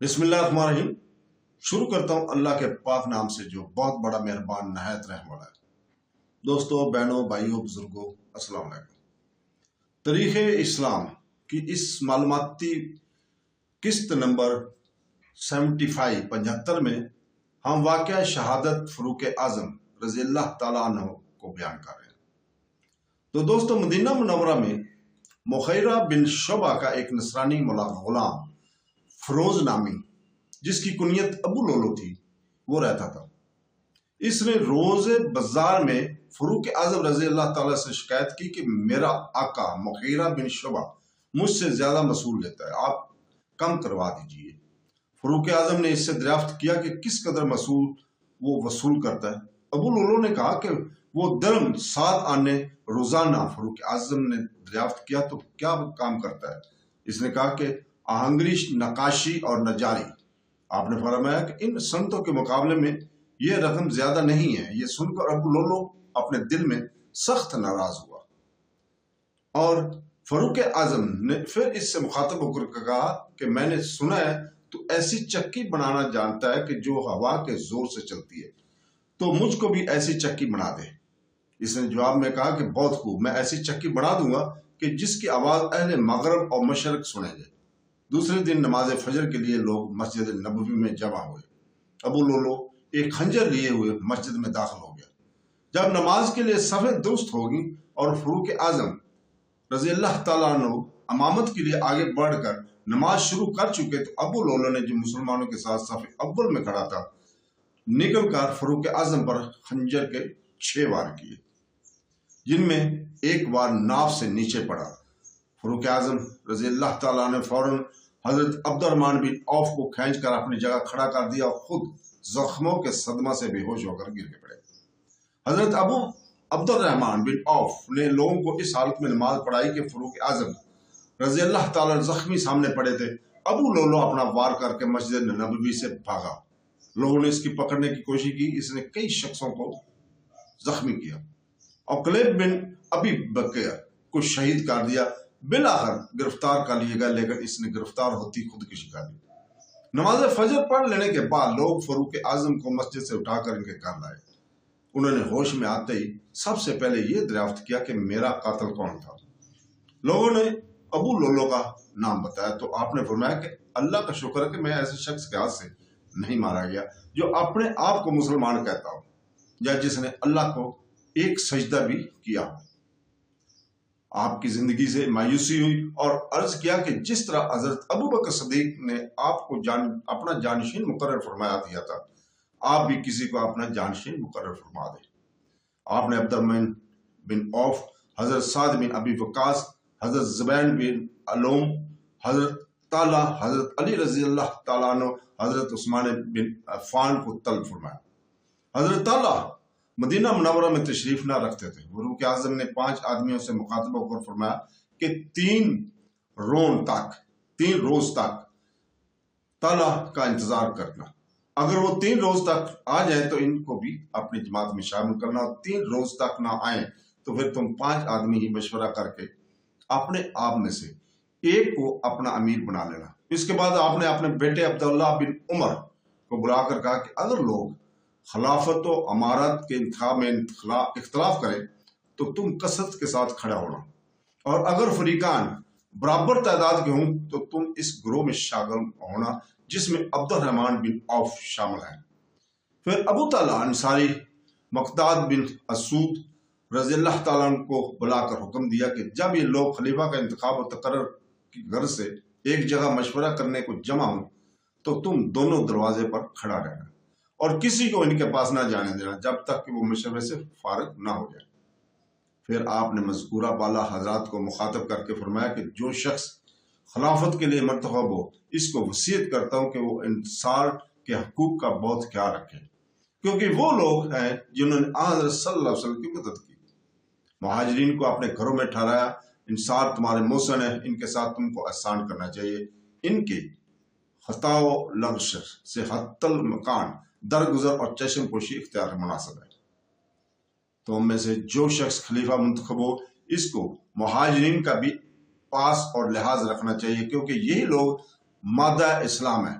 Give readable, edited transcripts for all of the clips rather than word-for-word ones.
بسم اللہ الرحمن الرحیم۔ شروع کرتا ہوں اللہ کے پاک نام سے جو بہت بڑا مہربان نہایت رحم والا ہے۔ دوستوں، بہنوں، بھائیوں، بزرگوں، السلام علیکم۔ تاریخ اسلام کی اس معلوماتی قسط نمبر 75 میں ہم واقعہ شہادت فاروق اعظم رضی اللہ تعالیٰ عنہ کو بیان کر رہے ہیں۔ تو دوستوں، مدینہ منورہ میں مغیرہ بن شعبہ کا ایک نصرانی غلام فروز نامی، جس کی کنیت ابو لولو تھی، وہ رہتا تھا۔ اس نے روز بازار میں فاروق اعظم رضی اللہ تعالیٰ سے شکایت کی کہ میرا آقا مغیرہ بن شعبہ مجھ سے زیادہ وصول لیتا ہے، آپ کم کروا دیجئے۔ فاروق اعظم نے اس سے دریافت کیا کہ کس قدر وہ وصول کرتا ہے۔ ابو لولو نے کہا کہ وہ درم 7 آنے روزانہ۔ فاروق اعظم نے دریافت کیا تو کیا کام کرتا ہے؟ اس نے کہا کہ آہنگری، نقاشی اور نجاری۔ آپ نے فرمایا کہ ان صنعتوں کے مقابلے میں یہ رقم زیادہ نہیں ہے۔ یہ سن کر ابو لولو اپنے دل میں سخت ناراض ہوا، اور فاروق اعظم نے پھر اس سے مخاطب ہو کر کہا کہ میں نے سنا ہے تو ایسی چکی بنانا جانتا ہے کہ جو ہوا کے زور سے چلتی ہے، تو مجھ کو بھی ایسی چکی بنا دے۔ اس نے جواب میں کہا کہ بہت خوب، میں ایسی چکی بنا دوں گا کہ جس کی آواز اہل مغرب اور مشرق سنیں گے۔ دوسرے دن نماز فجر کے لیے لوگ مسجد نبوی میں جمع ہوئے۔ ابو لولو ایک خنجر لیے ہوئے مسجد میں داخل ہو گیا۔ جب نماز کے لیے صفیں درست ہوگی اور فاروق اعظم رضی اللہ تعالیٰ عنہ امامت کے لیے آگے بڑھ کر نماز شروع کر چکے تو ابو لولو نے، جو مسلمانوں کے ساتھ صف اول میں کھڑا تھا، نکل کر فاروق اعظم پر خنجر کے 6 وار کیے، جن میں ایک وار ناف سے نیچے پڑا۔ فاروق اعظم رضی اللہ تعالیٰ نے فوراً حضرت عبد الرحمن بن عوف کو کھینچ کر اپنی جگہ کھڑا کر دیا اور خود زخموں کے صدمہ سے بے ہوش ہو کر گر کے پڑے۔ حضرت ابو عبد الرحمن بن عوف نے لوگوں کو اس حالت میں نماز پڑھائی کہ فاروق اعظم رضی اللہ تعالیٰ زخمی سامنے پڑے تھے۔ ابو لولو اپنا وار کر کے مسجد نبوی سے بھاگا۔ لوگوں نے اس کی پکڑنے کی کوشش کی، اس نے کئی شخصوں کو زخمی کیا اور کلیب بن ابی بکر کو شہید کر دیا۔ بالآخر گرفتار کر لیے گئے، لیکن اس نے گرفتار ہوتی خودکشی کر لی۔ نماز فجر پڑھ لینے کے بعد لوگ فاروق اعظم کو مسجد سے اٹھا کر ان کے گھر لائے۔ انہوں نے ہوش میں آتے ہی سب سے پہلے یہ دریافت کیا کہ میرا قاتل کون تھا۔ لوگوں نے ابو لولو کا نام بتایا تو آپ نے فرمایا کہ اللہ کا شکر ہے کہ میں ایسے شخص کے ہاتھ سے نہیں مارا گیا جو اپنے آپ کو مسلمان کہتا ہو، یا جس نے اللہ کو ایک سجدہ بھی کیا ہو۔ آپ کی زندگی سے مایوسی ہوئی اور عرض کیا کہ جس طرح حضرت ابو بکر صدیق نے آپ کو اپنا جانشین مقرر فرمایا دیا تھا، آپ بھی کسی کو اپنا جانشین مقرر فرما دیں۔ آپ نے عبد الرحمن بن عوف، حضرت سعد بن ابی وقاص، حضرت زبین بن علوم، حضرت طلحہ، حضرت علی رضی اللہ تعالیٰ عنہ، حضرت عثمان بن عفان کو طلب فرمایا۔ حضرت طلحہ مدینہ منورہ میں تشریف نہ رکھتے تھے۔ فاروق اعظم نے 5 آدمیوں سے مخاطب ہو کر فرمایا کہ 3 روز تک طلحہ کا انتظار کرنا۔ اگر وہ 3 روز تک آ جائیں تو ان کو بھی اپنی جماعت میں شامل کرنا، اور 3 روز تک نہ آئیں تو پھر تم 5 آدمی ہی مشورہ کر کے اپنے آپ میں سے ایک کو اپنا امیر بنا لینا۔ اس کے بعد آپ نے اپنے بیٹے عبداللہ بن عمر کو بلا کر کہا کہ اگر لوگ خلافت و امارت کے انتخاب میں اختلاف کریں تو تم کثرت کے ساتھ کھڑا ہونا، اور اگر فریقان برابر تعداد کے ہوں تو تم اس گروہ میں شامل ہونا جس میں عبد الرحمن بن عوف شامل ہیں۔ پھر ابو طلحہ انصاری مقداد بن اسود رضی اللہ تعالیٰ عنہ کو بلا کر حکم دیا کہ جب یہ لوگ خلیفہ کا انتخاب و تقرر کی غرض سے ایک جگہ مشورہ کرنے کو جمع ہوں تو تم دونوں دروازے پر کھڑا رہنا اور کسی کو ان کے پاس نہ جانے دینا جب تک کہ وہ مشورے سے فارغ نہ ہو جائے۔ پھر آپ نے مذکورہ بالا حضرات کو مخاطب کر کے فرمایا کہ جو شخص خلافت کے لیے منتخب ہو، اس کو وصیت کرتا ہوں کہ وہ انصار کے حقوق کا بہت خیال رکھے، کیونکہ وہ لوگ ہیں جنہوں نے حضرت صلی اللہ علیہ وسلم کی مدد کی۔ مہاجرین کو اپنے گھروں میں ٹھہرایا، انصار تمہارے محسن ہیں، ان کے ساتھ تم کو احسان کرنا چاہیے، ان کے خطا و لغش سے حتی المکان درگزر اور چشم پوشی اختیار مناسب ہے۔ تو ان میں سے جو شخص خلیفہ منتخب ہو، اس کو مہاجرین کا بھی پاس اور لحاظ رکھنا چاہیے، کیونکہ یہی لوگ مادہ اسلام ہیں۔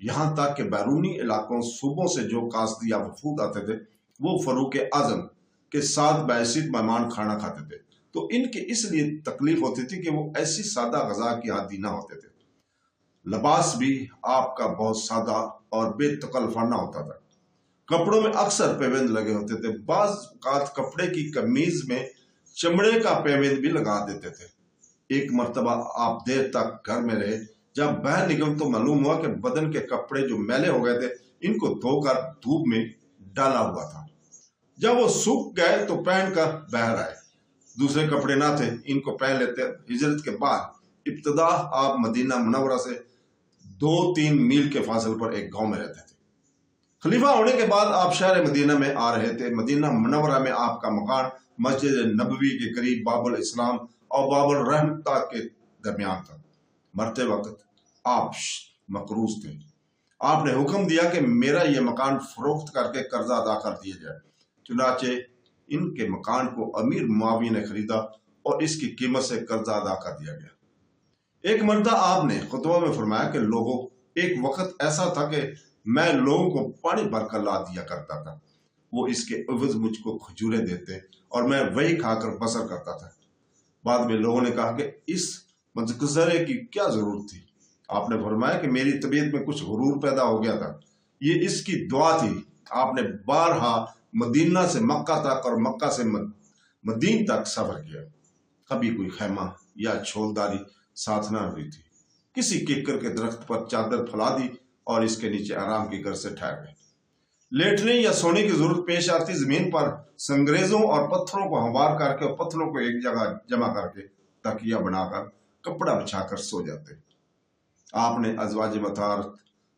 یہاں تک کہ بیرونی علاقوں صوبوں سے جو قاصدی یا وفود آتے تھے وہ فاروق اعظم کے ساتھ بحیثیت مہمان کھانا کھاتے تھے، تو ان کی اس لیے تکلیف ہوتی تھی کہ وہ ایسی سادہ غذا کی عادی نہ ہوتے تھے۔ لباس بھی آپ کا بہت سادہ اور بے تکلفانہ ہوتا تھا۔ کپڑوں میں اکثر پیوند لگے ہوتے تھے، بعض اوقات کپڑے کی قمیض میں چمڑے کا پیوند بھی لگا دیتے تھے۔ ایک مرتبہ آپ دیر تک گھر میں رہے، جب باہر نکل تو معلوم ہوا کہ بدن کے کپڑے جو میلے ہو گئے تھے ان کو دھو کر دھوپ میں ڈالا ہوا تھا۔ جب وہ سوکھ گئے تو پہن کر باہر آئے، دوسرے کپڑے نہ تھے، ان کو پہن لیتے۔ ہجرت کے بعد ابتدا آپ مدینہ منورہ سے 2-3 میل کے فاصل پر ایک گاؤں میں رہتے تھے۔ خلیفہ ہونے کے بعد آپ شہر مدینہ میں آ رہے تھے۔ مدینہ منورہ میں آپ کا مکان مسجد نبوی کے قریب باب الاسلام اور باب الرحمتہ کے درمیان تھا۔ مرتے وقت آپ مقروض تھے۔ آپ نے حکم دیا کہ میرا یہ مکان فروخت کر کے قرضہ ادا کر دیا جائے۔ چنانچہ ان کے مکان کو امیر معاویہ نے خریدا اور اس کی قیمت سے قرضہ ادا کر دیا گیا۔ ایک مرتبہ آپ نے خطبہ میں فرمایا کہ لوگوں، ایک وقت ایسا تھا کہ میں لوگوں کو پانی بھر کر لا دیا کرتا تھا، وہ اس کے عوض مجھ کو کھجوریں دیتے اور میں وہی کھا کر بسر کرتا تھا۔ بعد میں لوگوں نے کہا کہ اس مذکرے کی کیا ضرورت تھی؟ آپ نے فرمایا کہ میری طبیعت میں کچھ غرور پیدا ہو گیا تھا، یہ اس کی دعا تھی۔ آپ نے بارہا مدینہ سے مکہ تک اور مکہ سے مدین تک سفر کیا، کبھی کوئی خیمہ یا چھولداری ساتھ نہ ہوئی تھی۔ کسی کیکر کے درخت پر چادر پھیلا دی اور اس کے نیچے آرام کی گر سے ٹھہر گئے۔ لیٹنے یا سونے کی ضرورت پیش آتی، زمین پر سنگریزوں اور پتھروں کو ہموار کر کے اور پتھروں کو ایک جگہ جمع کر کے تکیہ بنا کر کپڑا بچھا کر سو جاتے۔ آپ نے ازواج مطہر،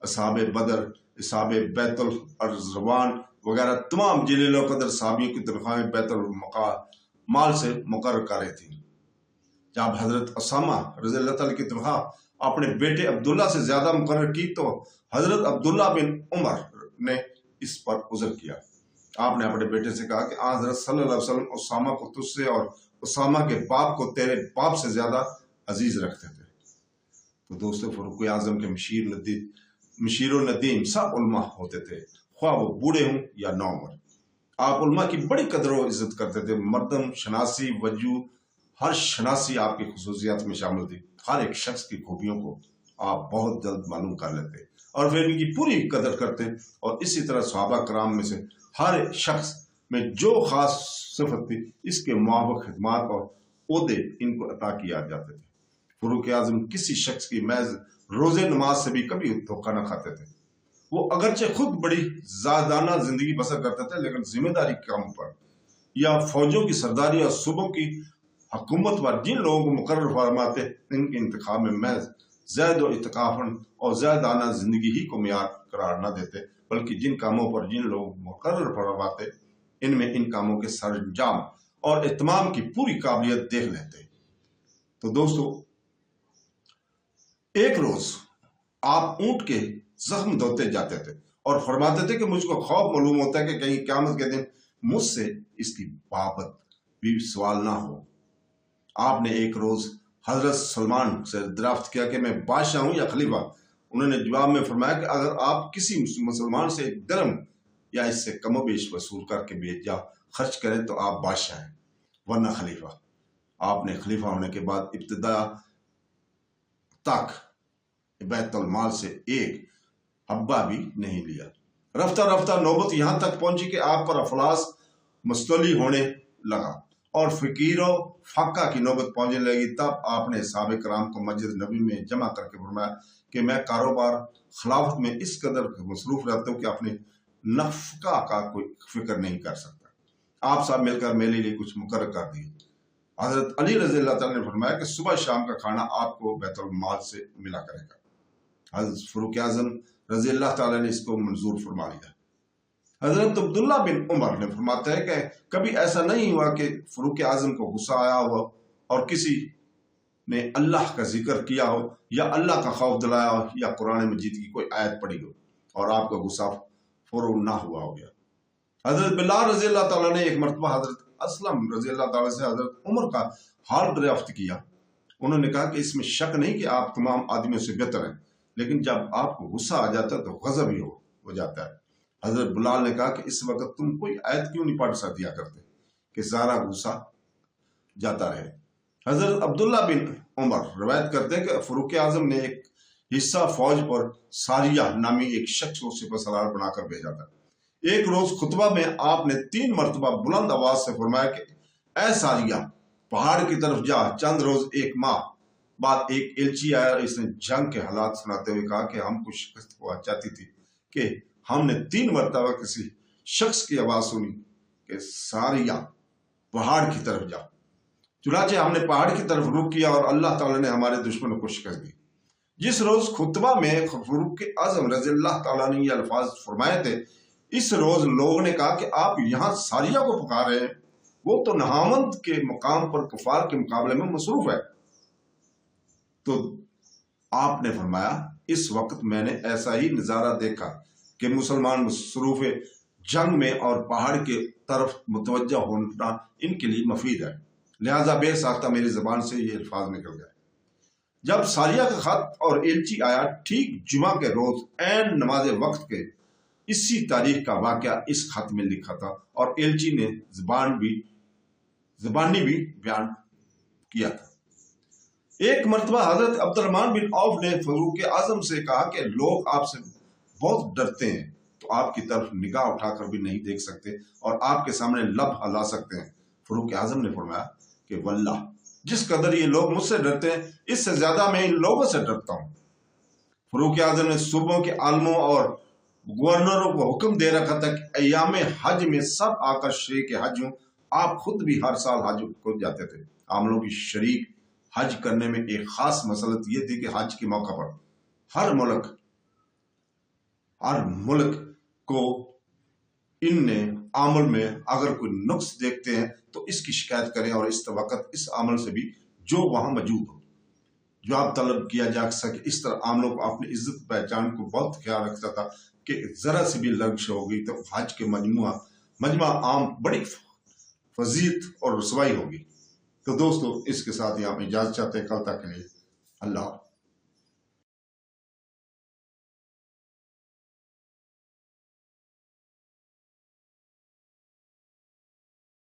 اصحاب بدر، اصحاب بیت الرضوان وغیرہ تمام جلیل القدر صحابیوں کی تنخواہیں بیت المال سے مقرر کرے تھیں۔ جب حضرت اسامہ رضی اللہ تعالیٰ کی تنخواہ اپنے بیٹے عبداللہ سے زیادہ مقرر کی تو حضرت عبداللہ بن عمر نے اس پر عذر کیا۔ آپ نے اپنے بیٹے سے کہا کہ حضرت صلی اللہ علیہ وسلم اسامہ کو تجھ سے اور اسامہ کے باپ کو تیرے باپ سے زیادہ عزیز رکھتے تھے۔ تو دوستو، فاروق اعظم کے مشیر و ندیم سب علماء ہوتے تھے، خواہ وہ بوڑھے ہوں یا نوعمر۔ آپ علماء کی بڑی قدر و عزت کرتے تھے۔ مردم شناسی، وجود، ہر شناسی آپ کی خصوصیات میں شامل تھی۔ ہر ایک شخص کی خوبیوں کو آپ بہت جلد معلوم کر لیتے اور پھر ان کی پوری قدر کرتے، اور اسی طرح صحابہ کرام میں سے ہر شخص میں جو خاص صفت تھی اس کے موافق خدمات اور عہدے ان کو عطا کیا جاتے تھے۔ فاروق اعظم کسی شخص کی محض روزے نماز سے بھی کبھی دھوکہ نہ کھاتے تھے۔ وہ اگرچہ خود بڑی زاہدانہ زندگی بسر کرتے تھے، لیکن ذمہ داری کاموں پر یا فوجوں کی سرداری اور صوبوں کی حکومت پر جن لوگوں کو مقرر فرماتے ان کے انتخاب میں محض زید و اتقافاً اور زاہدانہ زندگی ہی کو معیار قرار نہ دیتے، بلکہ جن کاموں پر جن لوگوں کو مقرر فرماتے ان میں ان کاموں کے سر انجام اور اہتمام کی پوری قابلیت دیکھ لیتے۔ تو دوستو، ایک روز آپ اونٹ کے زخم دھوتے جاتے تھے اور فرماتے تھے کہ مجھ کو خوف معلوم ہوتا ہے کہ کہیں قیامت کے دن مجھ سے اس کی بابت بھی سوال نہ ہو۔ آپ نے ایک روز حضرت سلمان سے دریافت کیا کہ میں بادشاہ ہوں یا خلیفہ؟ انہوں نے جواب میں فرمایا کہ اگر آپ کسی مسلمان سے ایک درم یا اس سے کم و بیش وصول کر کے بھیجا خرچ کریں تو آپ بادشاہ ہیں، ورنہ خلیفہ۔ آپ نے خلیفہ ہونے کے بعد ابتدا تک بیت المال سے ایک حبہ بھی نہیں لیا۔ رفتہ رفتہ نوبت یہاں تک پہنچی کہ آپ پر افلاس مستولی ہونے لگا اور فقیر و فقہ کی نوبت پہنچنے لگی۔ تب آپ نے صحابہ کرام کو مسجد نبی میں جمع کر کے فرمایا کہ میں کاروبار خلافت میں اس قدر مصروف رہتا ہوں کہ اپنے نفقہ کا کوئی فکر نہیں کر سکتا۔ آپ سب مل کر میرے لیے کچھ مقرر کر دیے۔ حضرت علی رضی اللہ تعالیٰ نے فرمایا کہ صبح شام کا کھانا آپ کو بیت المال سے ملا کرے گا۔ حضرت فاروق اعظم رضی اللہ تعالیٰ نے اس کو منظور فرما لیا۔ حضرت عبداللہ بن عمر نے فرماتا ہے کہ کبھی ایسا نہیں ہوا کہ فاروق اعظم کو غصہ آیا ہو اور کسی نے اللہ کا ذکر کیا ہو یا اللہ کا خوف دلایا ہو یا قرآن مجید کی کوئی آیت پڑھی ہو اور آپ کا غصہ فوراً نہ ہوا ہو گیا۔ حضرت بلال رضی اللہ تعالیٰ نے ایک مرتبہ حضرت اسلم رضی اللہ تعالیٰ سے حضرت عمر کا حال دریافت کیا۔ انہوں نے کہا کہ اس میں شک نہیں کہ آپ تمام آدمیوں سے بہتر ہیں، لیکن جب آپ کو غصہ آ جاتا ہے تو غضب ہی ہو جاتا ہے۔ حضرت بلال نے کہا کہ اس وقت تم کوئی آیت کیوں نہیں پڑھ دیا کرتے کہ سارا غصہ جاتا رہے۔ حضرت عبداللہ بن عمر روایت کرتے ہیں کہ فاروق اعظم نے ایک حصہ فوج پر ساریہ نامی ایک شخص کو سپہ سالار بنا کر بھیجا تھا۔ ایک روز خطبہ میں آپ نے 3 مرتبہ بلند آواز سے فرمایا کہ اے ساریہ، پہاڑ کی طرف جا۔ چند روز 1 ماہ بعد ایک ایلچی آیا اور اس نے جنگ کے حالات سناتے ہوئے کہا کہ ہم کو شکست ہوا چاہتی تھی کہ ہم نے 3 مرتبہ کسی شخص کی آواز سنی کہ ساریہ، پہاڑ کی طرف جا۔ چنانچہ ہم نے پہاڑ کی طرف رخ کیا اور اللہ تعالیٰ نے ہمارے دشمنوں کو شکست دی۔ جس روز خطبہ میں فاروق اعظم رضی اللہ تعالیٰ نے یہ الفاظ فرمائے تھے، اس روز لوگوں نے کہا کہ آپ یہاں ساریہ کو پکار رہے ہیں، وہ تو نہاوند کے مقام پر کفار کے مقابلے میں مصروف ہے۔ تو آپ نے فرمایا اس وقت میں نے ایسا ہی نظارہ دیکھا کہ مسلمان مصروف جنگ میں اور پہاڑ کی طرف متوجہ ہونا ان کے لیے مفید ہے، لہذا بے ساختہ میری زبان سے یہ الفاظ نکل گئے۔ جب ساریہ کا خط اور ایلچی آیا، ٹھیک جمعہ کے روز عین نماز وقت کے اسی تاریخ کا واقعہ اس خط میں لکھا تھا اور ایلچی نے زبانی بھی بیان کیا تھا۔ ایک مرتبہ حضرت عبد الرحمن بن عوف نے فاروق اعظم سے کہا کہ لوگ آپ سے بہت ڈرتے ہیں تو آپ کی طرف نگاہ اٹھا کر بھی نہیں دیکھ سکتے اور آپ کے سامنے لب ہلا سکتے ہیں۔ فاروق اعظم نے فرمایا کہ واللہ، جس قدر یہ لوگ مجھ سے ڈرتے ہیں اس سے زیادہ میں ان لوگوں سے ڈرتا ہوں۔ فاروق اعظم نے صوبوں کے عالموں اور گورنروں کو حکم دے رکھا تھا کہ ایام حج میں سب آ کر شریک حج ہوں۔ آپ خود بھی ہر سال حج کو جاتے تھے۔ عاملوں کی شریک حج کرنے میں ایک خاص مسلط یہ تھی کہ حج کے موقع پر ہر ملک کو ان نے عمل میں اگر کوئی نقص دیکھتے ہیں تو اس کی شکایت کریں اور اس وقت اس عمل سے بھی جو وہاں موجود ہو جواب طلب کیا جا سکے۔ اس طرح عاملوں کو اپنی عزت پہچان کو بہت خیال رکھتا تھا کہ ذرا سی بھی لغزش ہوگی تو حج کے مجمع عام بڑی فضیلت اور رسوائی ہوگی۔ تو دوستو، اس کے ساتھ ہی ہم اجازت چاہتے ہیں، کل تک کے لیے اللہ حافظ۔